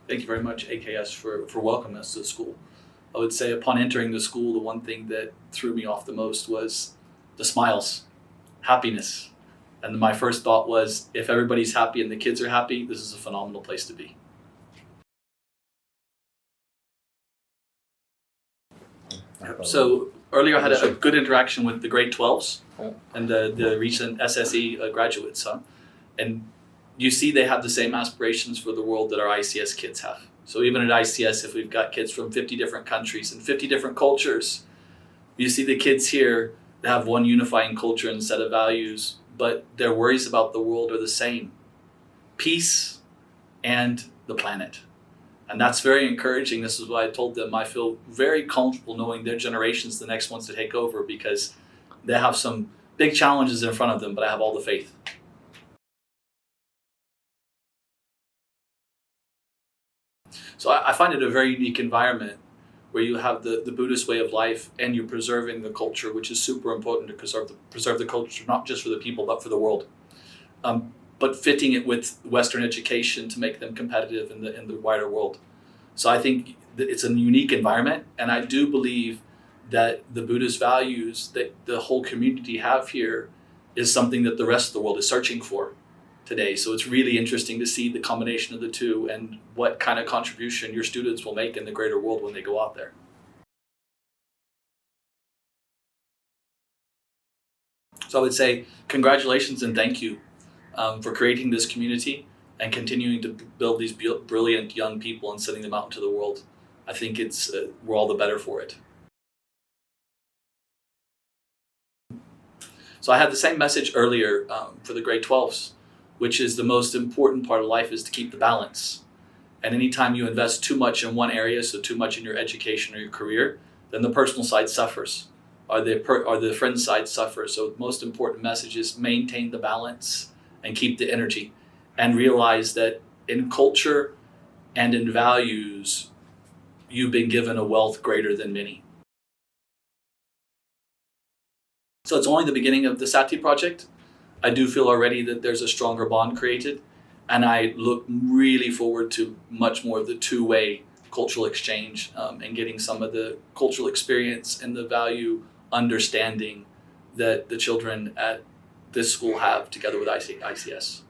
Thank you very much, AKS, for welcoming us to the school. I would say upon entering the school, the one thing that threw me off the most was the smiles, happiness. And my first thought was, if everybody's happy and the kids are happy, this is a phenomenal place to be. So earlier I had a good interaction with the grade 12s and the recent SSE graduates. And you see they have the same aspirations for the world that our ICS kids have. So even at ICS, if we've got kids from 50 different countries and 50 different cultures, you see the kids here that have one unifying culture and set of values, but their worries about the world are the same: peace and the planet. And that's very encouraging. This is why I told them I feel very comfortable knowing their generation's the next ones to take over, because they have some big challenges in front of them, but I have all the faith. So I find it a very unique environment where you have the Buddhist way of life and you're preserving the culture, which is super important to preserve the culture, not just for the people, but for the world. But fitting it with Western education to make them competitive in the wider world. So I think that it's a unique environment, and I do believe that the Buddhist values that the whole community have here is something that the rest of the world is searching for today. So it's really interesting to see the combination of the two and what kind of contribution your students will make in the greater world when they go out there. So I would say congratulations and thank you for creating this community and continuing to build these brilliant young people and sending them out into the world. I think we're all the better for it. So I had the same message earlier for the grade 12s, which is the most important part of life is to keep the balance. And anytime you invest too much in one area, so too much in your education or your career, then the personal side suffers, or the friend side suffers. So the most important message is maintain the balance and keep the energy, and realize that in culture and in values, you've been given a wealth greater than many. So it's only the beginning of the Sati project. I do feel already that there's a stronger bond created, and I look really forward to much more of the two-way cultural exchange and getting some of the cultural experience and the value understanding that the children at this school have together with ICS.